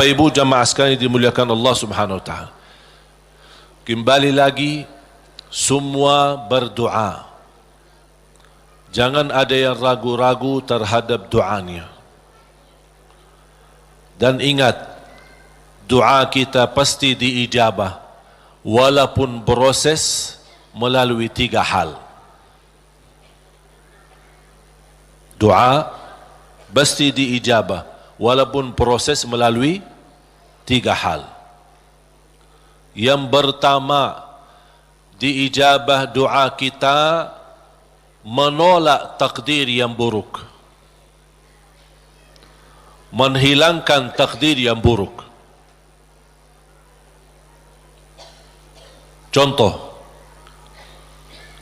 Bapak Ibu jamaah sekalian dimuliakan Allah Subhanahu wa taala. Kembali lagi semua berdoa. Jangan ada yang ragu-ragu terhadap doanya. Dan ingat, doa kita pasti diijabah walaupun proses melalui 3 hal. Doa pasti diijabah walaupun proses melalui 3 hal. Yang pertama, diijabah doa kita menolak takdir yang buruk, menghilangkan takdir yang buruk. Contoh,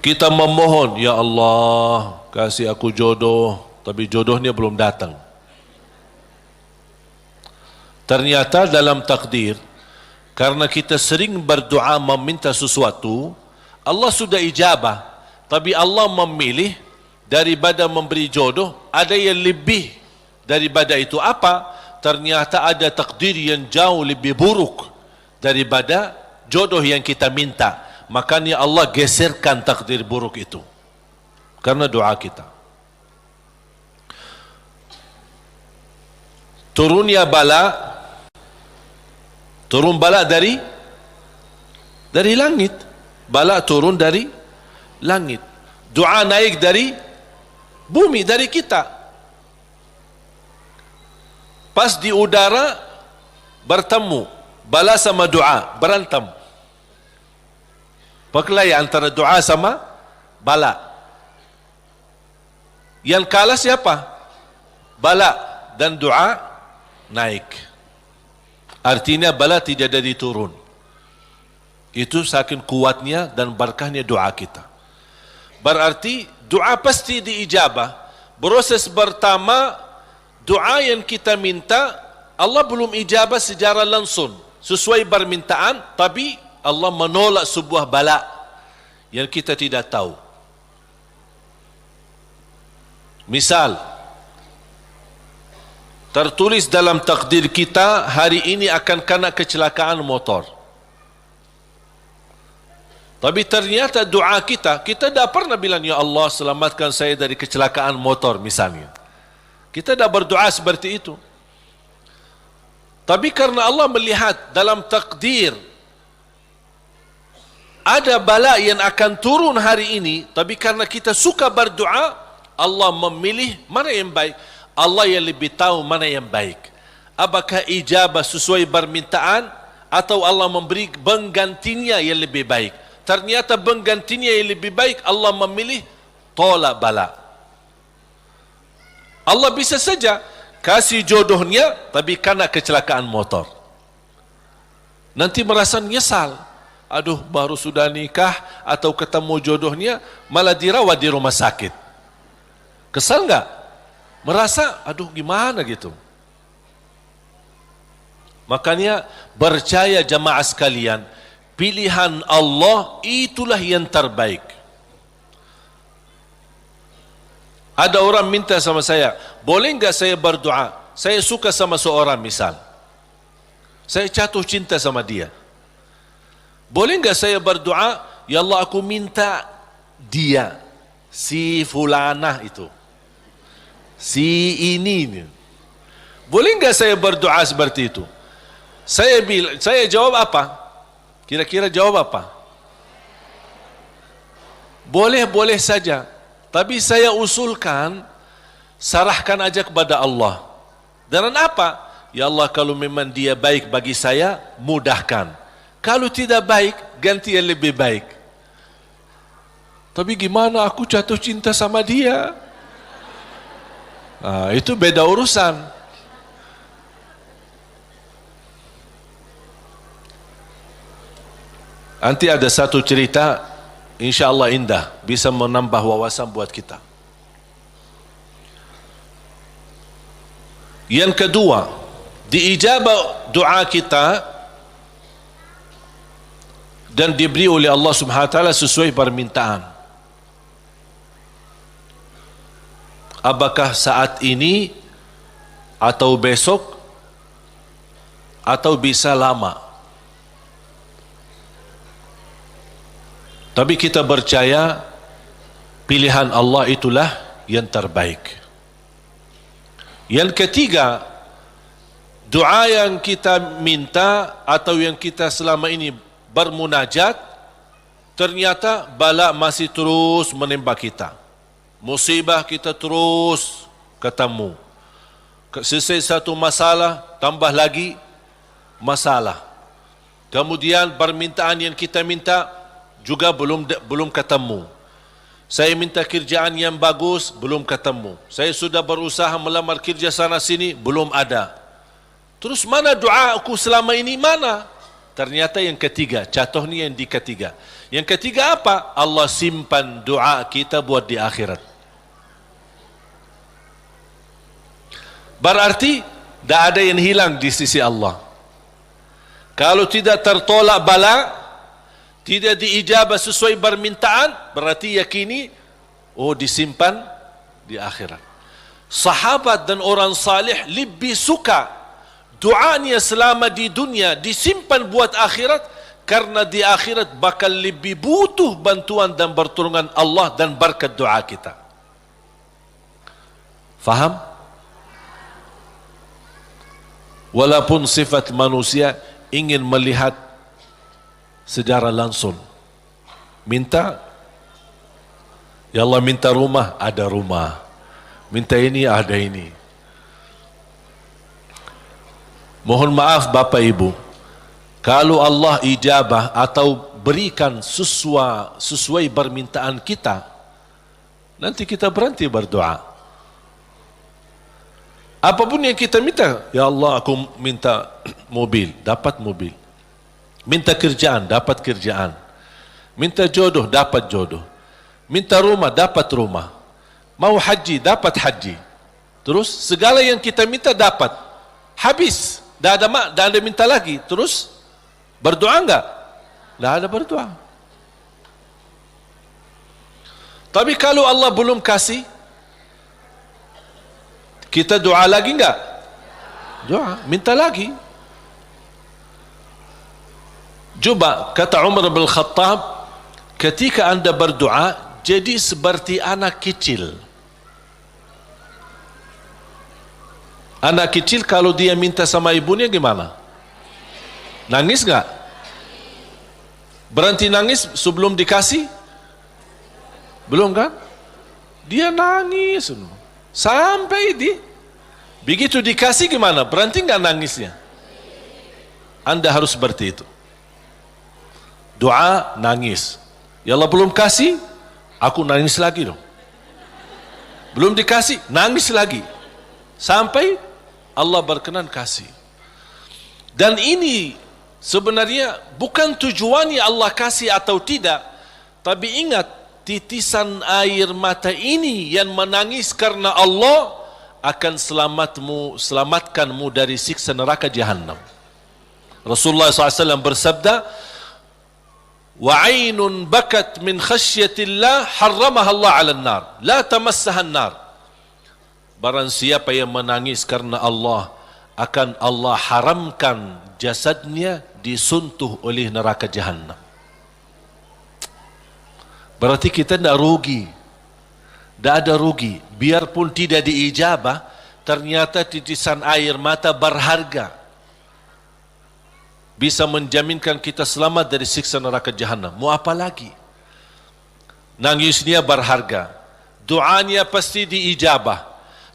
kita memohon, ya Allah kasih aku jodoh, tapi jodohnya belum datang. Ternyata dalam takdir, karena kita sering berdoa meminta sesuatu, Allah sudah ijabah, tapi Allah memilih daripada memberi jodoh, ada yang lebih daripada itu. Apa? Ternyata ada takdir yang jauh lebih buruk daripada jodoh yang kita minta. Makanya Allah geserkan takdir buruk itu karena doa kita. Turunnya bala, turun bala dari langit. Bala turun dari langit. Doa naik dari bumi, dari kita. Pas di udara bertemu, bala sama doa berantem. Perkelahi antara doa sama bala. Yang kalah siapa? Bala, dan doa naik. Artinya bala tidak jadi turun. Itu saking kuatnya dan berkahnya doa kita. Berarti doa pasti diijabah. Proses pertama, doa yang kita minta Allah belum ijabah secara langsung sesuai permintaan, tapi Allah menolak sebuah bala yang kita tidak tahu. Misal, tertulis dalam takdir kita hari ini akan kena kecelakaan motor, tapi ternyata doa kita tidak pernah bilang, ya Allah selamatkan saya dari kecelakaan motor misalnya. Kita tidak berdoa seperti itu. Tapi karena Allah melihat dalam takdir ada bala yang akan turun hari ini, tapi karena kita suka berdoa, Allah memilih mana yang baik. Allah yang lebih tahu mana yang baik. Apakah ijabah sesuai permintaan atau Allah memberi penggantinya yang lebih baik. Ternyata penggantinya yang lebih baik, Allah memilih tolak bala. Allah bisa saja kasih jodohnya tapi kena kecelakaan motor. Nanti merasa nyesal. Aduh, baru sudah nikah atau ketemu jodohnya malah dirawat di rumah sakit. Kesal enggak? Merasa aduh gimana gitu. Makanya percaya jamaah sekalian, pilihan Allah itulah yang terbaik. Ada orang minta sama saya, boleh enggak saya berdoa? Saya suka sama seorang misal. Saya jatuh cinta sama dia. Boleh enggak saya berdoa, ya Allah aku minta dia, si fulanah itu, si ini. Boleh enggak saya berdoa seperti itu? Saya jawab apa? Kira-kira jawab apa? Boleh saja. Tapi saya usulkan, serahkan aja kepada Allah. Dan apa? Ya Allah, kalau memang dia baik bagi saya, mudahkan. Kalau tidak baik, ganti yang lebih baik. Tapi gimana aku jatuh cinta sama dia? Nah, itu beda urusan. Nanti ada satu cerita, insya Allah indah, bisa menambah wawasan buat kita. Yang kedua, diijabah doa kita dan diberi oleh Allah Subhanahu wa taala sesuai permintaan. Apakah saat ini atau besok atau bisa lama. Tapi kita percaya pilihan Allah itulah yang terbaik. Yang ketiga, doa yang kita minta atau yang kita selama ini bermunajat, ternyata bala masih terus menimpa kita. Musibah kita terus ketemu. Selesai satu masalah, tambah lagi masalah. Kemudian permintaan yang kita minta juga belum ketemu. Saya minta kerjaan yang bagus, belum ketemu. Saya sudah berusaha melamar kerja sana sini, belum ada. Terus mana doa aku selama ini, mana? Ternyata yang ketiga, contoh ni yang di ketiga. Yang ketiga apa? Allah simpan doa kita buat di akhirat. Berarti tidak ada yang hilang di sisi Allah. Kalau tidak tertolak bala, tidak diijabah sesuai permintaan, berarti yakini, oh disimpan di akhirat. Sahabat dan orang salih lebih suka doanya selama di dunia disimpan buat akhirat, karena di akhirat bakal lebih butuh bantuan dan pertolongan Allah dan berkat doa kita. Faham? Walaupun sifat manusia ingin melihat secara langsung, minta, ya Allah minta rumah, ada rumah, minta ini, ada ini. Mohon maaf Bapak Ibu, kalau Allah ijabah atau berikan sesuai permintaan kita, nanti kita berhenti berdoa. Apapun yang kita minta, ya Allah aku minta mobil, dapat mobil. Minta kerjaan, dapat kerjaan. Minta jodoh, dapat jodoh. Minta rumah, dapat rumah. Mau haji, dapat haji. Terus segala yang kita minta dapat. Habis, dah ada minta lagi. Terus berdoa enggak? Dah ada berdoa. Tapi kalau Allah belum kasih, kita doa lagi enggak? Doa, minta lagi. Coba kata Umar bin Khattab, ketika anda berdoa jadi seperti anak kecil. Anak kecil kalau dia minta sama ibunya gimana? Nangis enggak? Berhenti nangis sebelum dikasih? Belum kan? Dia nangis sampai begitu dikasih gimana? Berhenti enggak nangisnya? Anda harus seperti itu. Doa, nangis. Ya Allah belum kasih, aku nangis lagi dong. Belum dikasih, nangis lagi. Sampai Allah berkenan kasih. Dan ini sebenarnya bukan tujuannya Allah kasih atau tidak. Tapi ingat, titisan air mata ini yang menangis karena Allah akan selamatkanmu dari siksa neraka Jahannam. Rasulullah SAW bersabda, وَعَيْنٌ بَكَتْ مِنْ خَشْيَةِ اللَّهِ حَرَّمَهَا اللَّهُ عَلَى النَّارِ لَا تَمَسَّهَا النَّارِ. Barang siapa yang menangis karena Allah, akan Allah haramkan jasadnya disuntuh oleh neraka Jahannam. Berarti kita tidak rugi. Tidak ada rugi. Biarpun tidak diijabah, ternyata titisan air mata berharga, bisa menjaminkan kita selamat dari siksa neraka Jahannam. Mau apa lagi? Nangisnya berharga, doanya pasti diijabah,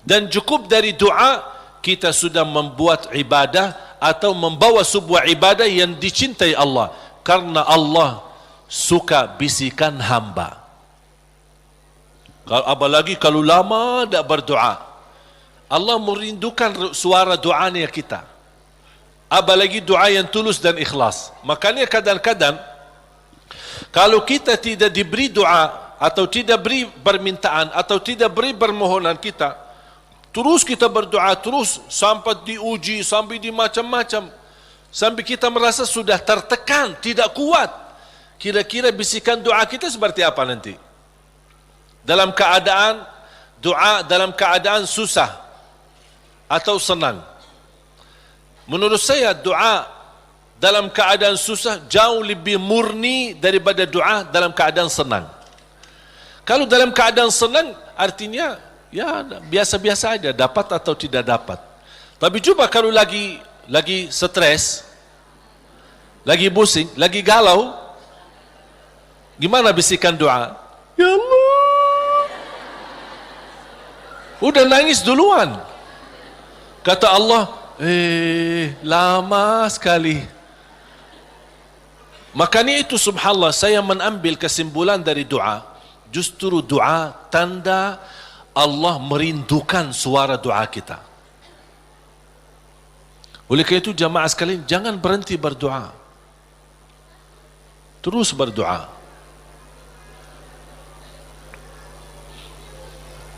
dan cukup dari doa kita sudah membuat ibadah atau membawa sebuah ibadah yang dicintai Allah, karena Allah suka bisikan hamba. Apalagi kalau lama tidak berdoa, Allah merindukan suara doanya kita. Apalagi doa yang tulus dan ikhlas. Makanya kadang-kadang kalau kita tidak diberi doa atau tidak beri permintaan atau tidak beri permohonan kita, terus kita berdoa terus sampai diuji, sampai di macam-macam, sampai kita merasa sudah tertekan, tidak kuat. Kira-kira bisikan doa kita seperti apa nanti? Dalam keadaan doa, dalam keadaan susah atau senang? Menurut saya doa dalam keadaan susah jauh lebih murni daripada doa dalam keadaan senang. Kalau dalam keadaan senang artinya ya biasa-biasa aja, dapat atau tidak dapat. Tapi coba kalau lagi stres, lagi pusing, lagi galau, gimana bisikan doa? Ya Allah. Udah nangis duluan. Kata Allah, lama sekali. Makanya itu subhanallah, saya mengambil kesimpulan dari doa. Justru doa tanda Allah merindukan suara doa kita. Oleh karena itu jamaah sekalian, jangan berhenti berdoa. Terus berdoa.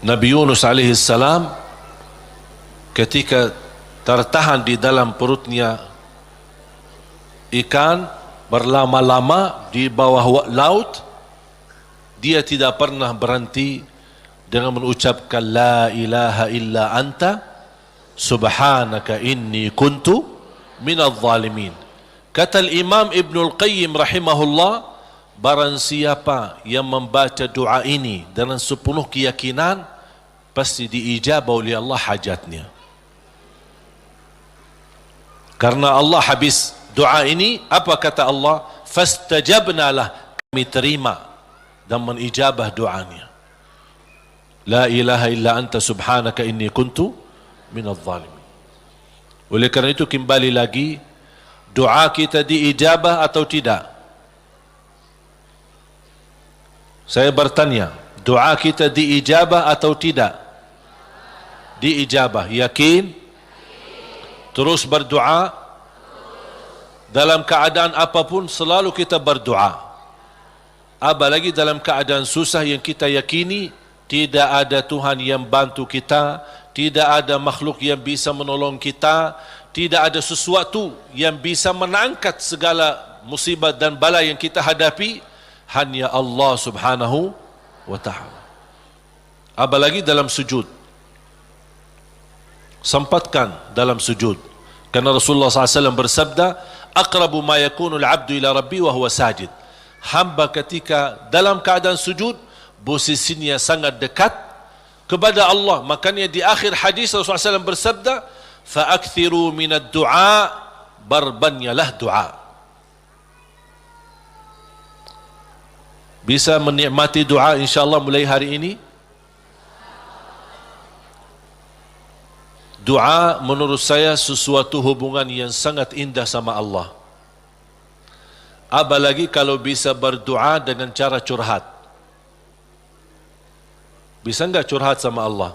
Nabi Yunus alaihi salam ketika tertahan di dalam perutnya ikan berlama-lama di bawah laut, dia tidak pernah berhenti dengan mengucapkan la ilaha illa anta subhanaka inni kuntu minadh zalimin. Kata Imam Ibnul Qayyim rahimahullah, barang siapa yang membaca doa ini dengan sepenuh keyakinan, pasti diijabah oleh Allah hajatnya. Karena Allah habis doa ini, apa kata Allah? Fastajabna lah, kami terima dan menijabah doanya. La ilaha illa anta subhanaka inni kuntu minadh zalimin. Oleh kerana itu kembali lagi, doa kita diijabah atau tidak? Saya bertanya, doa kita diijabah atau tidak? Diijabah. Yakin? Terus berdoa. Dalam keadaan apapun selalu kita berdoa. Apalagi dalam keadaan susah yang kita yakini tidak ada Tuhan yang bantu kita, tidak ada makhluk yang bisa menolong kita, tidak ada sesuatu yang bisa mengangkat segala musibah dan bala yang kita hadapi, hanya Allah subhanahu wa ta'ala. Apalagi dalam sujud, sempatkan dalam sujud, karena Rasulullah SAW bersabda, aqrabu ma yakunu al-abdu ila rabbi wa huwa sajid. Hamba ketika dalam keadaan sujud, posisinya sangat dekat kepada Allah. Makanya di akhir hadis Rasulullah SAW bersabda, fa'akthiru minad du'a, berbanyalah doa. Bisa menikmati doa insyaAllah mulai hari ini. Doa menurut saya sesuatu hubungan yang sangat indah sama Allah. Apalagi kalau bisa berdoa dengan cara curhat. Bisa enggak curhat sama Allah?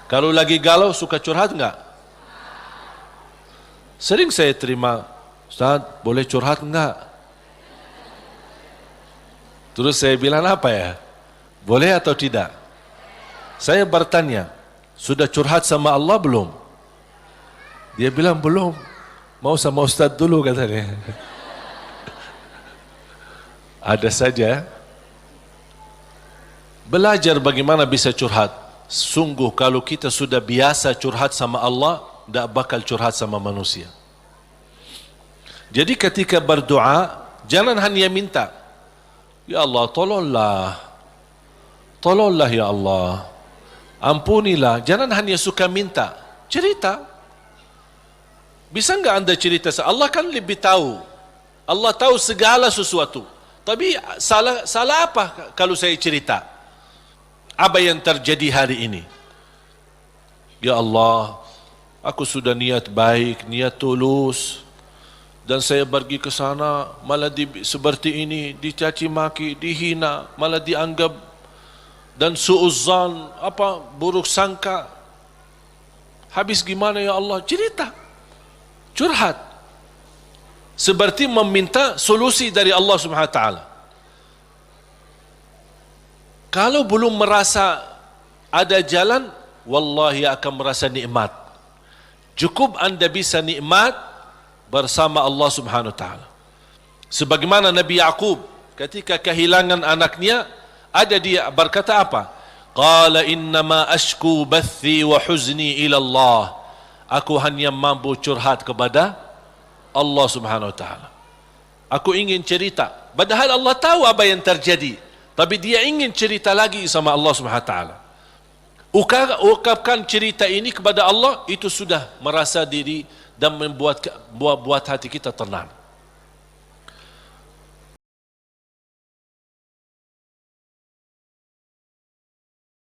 Kalau lagi galau suka curhat enggak? Sering saya terima, Ustaz boleh curhat enggak? Terus saya bilang apa ya? Boleh atau tidak? Saya bertanya, sudah curhat sama Allah belum? Dia bilang belum. Mau sama Ustaz dulu katanya. Ada saja. Belajar bagaimana bisa curhat. Sungguh kalau kita sudah biasa curhat sama Allah, tidak bakal curhat sama manusia. Jadi ketika berdoa, jangan hanya minta, ya Allah tolonglah, tolonglah ya Allah, ampunilah. Jangan hanya suka minta, cerita. Bisa enggak anda cerita? Allah kan lebih tahu. Allah tahu segala sesuatu. Tapi salah apa kalau saya cerita? Apa yang terjadi hari ini? Ya Allah, aku sudah niat baik, niat tulus, dan saya pergi ke sana malah seperti ini, dicaci maki, dihina, malah dianggap, dan suuzzan, buruk sangka. Habis gimana ya Allah? Cerita, curhat, seperti meminta solusi dari Allah Subhanahu wa taala. Kalau belum merasa ada jalan, wallahi akan merasa nikmat. Cukup anda bisa nikmat bersama Allah Subhanahu wa taala. Sebagaimana Nabi Yaqub ketika kehilangan anaknya, ada dia berkata apa? Qala innama ashku bathi wa huzni ila Allah. Aku hanya mampu curhat kepada Allah Subhanahu Wa Taala. Aku ingin cerita, padahal Allah tahu apa yang terjadi, tapi dia ingin cerita lagi sama Allah Subhanahu Wa Taala. Ungkapkan cerita ini kepada Allah, itu sudah merasa diri dan membuat hati kita tenang.